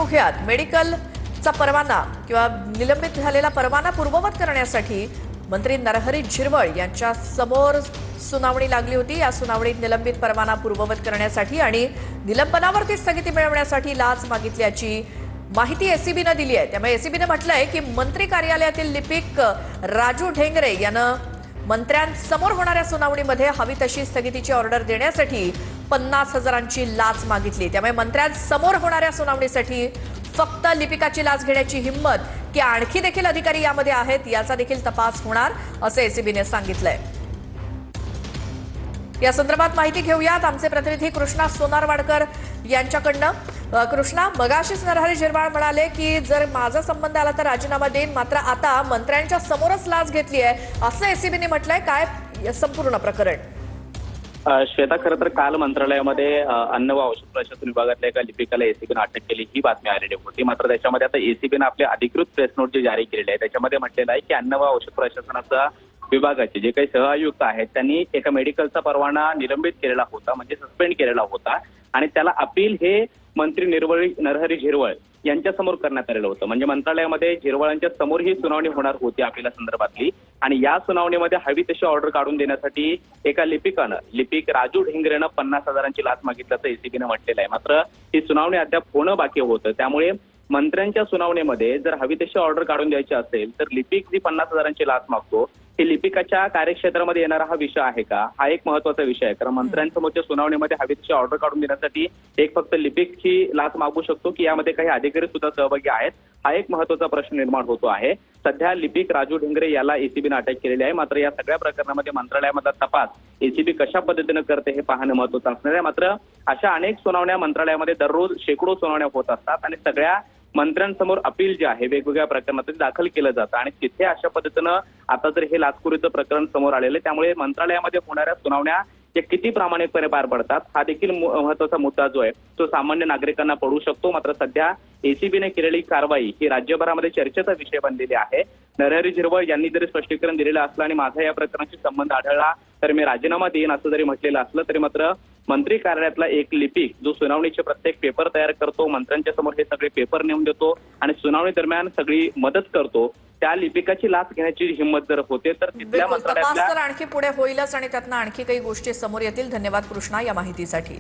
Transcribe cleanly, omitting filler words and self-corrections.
बघूयात। मेडिकलचा परवाना किंवा निलंबित झालेला परवाना पूर्ववत करण्यासाठी मंत्री नरहरी झिरवळ यांच्या समोर सुनावणी लागली होती। या सुनावणीत निलंबित परवाना पूर्ववत करण्यासाठी आणि निलंबनावरती स्थगिती मिळवण्यासाठी लाच मागितल्याची माहिती एसीबीने दिली आहे। त्यामुळे एसीबीने म्हटलंय की मंत्री कार्यालयातील लिपिक राजू ढेंगरे यानं मंत्र्यांसमोर होणाऱ्या सुनावणीमध्ये हवी तशी स्थगितीची ऑर्डर देण्यासाठी 50,000ची लाच मागितली। त्यामुळे मंत्र्यांसमोर होणाऱ्या सुनावणीसाठी फक्त लिपिकाची लाच घेण्याची हिम्मत की आणखी देखील अधिकारी यामध्ये आहेत याचा देखील तपास होणार असे एसीबीने सांगितलंय। या संदर्भात माहिती घेऊयात आमचे प्रतिनिधी कृष्णा सोनारवाडकर यांच्याकडनं। कृष्णा, मगाशीच नरहरी झिरवळ म्हणाले की जर माझा संबंध आला तर राजीनामा देईन, मात्र आता मंत्र्यांच्या समोरच लाच घेतली आहे असं एसीबीने म्हटलंय। काय संपूर्ण प्रकरण? श्वेता, खरं तर काल मंत्रालयामध्ये अन्न व औषध प्रशासन विभागातल्या एका लिपिकाला एसीबीने अटक केली ही बातमी आलेली होती। मात्र त्याच्यामध्ये आता एसीबीने आपले अधिकृत प्रेस नोट जे जारी केलेले आहे त्याच्यामध्ये म्हटलेलं आहे की अन्न व औषध प्रशासनाचा विभागाचे जे काही सहआयुक्त आहेत त्यांनी एका मेडिकलचा परवाना निलंबित केलेला होता, म्हणजे सस्पेंड केलेला होता आणि त्याला अपील हे मंत्री नरहरी झिरवळ यांच्यासमोर करण्यात आलेलं होतं। म्हणजे मंत्रालयामध्ये झिरवळांच्या समोर ही सुनावणी होणार होती अपिला संदर्भातली आणि या सुनावणीमध्ये हवी तशी ऑर्डर काढून देण्यासाठी एका लिपिक राजू ढेंगरेनं 50,000ची लाच मागितल्याचं एसीबीने म्हटलेलं आहे। मात्र ही सुनावणी अद्याप होणं बाकी होतं, त्यामुळे मंत्र्यांच्या सुनावणीमध्ये जर हवी तशी ऑर्डर काढून द्यायची असेल तर लिपिक जी 50,000ची लाच मागतो हे लिपिकाच्या कार्यक्षेत्रामध्ये येणारा हा विषय आहे का, हा एक महत्वाचा विषय आहे। कारण मंत्र्यांसमोरच्या सुनावणीमध्ये हवी तशी ऑर्डर काढून देण्यासाठी एक फक्त लिपिक ही लाच मागू शकतो की यामध्ये काही अधिकारी सुद्धा सहभागी आहेत, हा एक महत्वाचा प्रश्न निर्माण होतो आहे। सध्या लिपिक राजू ढेंगरे याला एसीबीने अटक केलेली आहे। मात्र या सगळ्या प्रकरणामध्ये मंत्रालयामधला तपास एसीबी कशा पद्धतीनं करते हे पाहणं महत्वाचं असणार आहे। मात्र अशा अनेक सुनावण्या मंत्रालयामध्ये दररोज शेकडो सुनावण्या होत असतात आणि सगळ्या मंत्र्यांसमोर अपील जे आहे वेगवेगळ्या प्रकरणात दाखल केलं जातं आणि तिथे अशा पद्धतीनं आता जर हे लाचखोरीचं प्रकरण समोर आलेलं आहे, त्यामुळे मंत्रालयामध्ये होणाऱ्या सुनावण्या या किती प्रामाणिकपणे पार पडतात हा देखील महत्वाचा मुद्दा जो आहे तो सामान्य नागरिकांना पडू शकतो। मात्र सध्या एसीबीने केलेली कारवाई ही राज्यभरामध्ये चर्चेचा विषय बनलेली आहे। नरहरी झिरवळ यांनी जरी स्पष्टीकरण दिलेलं असलं आणि माझा या प्रकरणाशी संबंध आढळला तर मी राजीनामा देईन असं जरी म्हटलेलं असलं तरी मात्र मंत्री कार्यालयातला एक लिपिक जो सुनावणीचे प्रत्येक पेपर तयार करतो, मंत्र्यांच्या समोर हे सगळे पेपर नेऊन देतो आणि सुनावणी दरम्यान सगळी मदत करतो, त्या लिपिकाची लाच घेण्याची हिंमत जर होते तर तिथल्या मंत्रालयातल्या आणखी पुढे होईलच आणि त्यातनं आणखी काही गोष्टी समोर येतील। धन्यवाद कृष्णा या माहितीसाठी।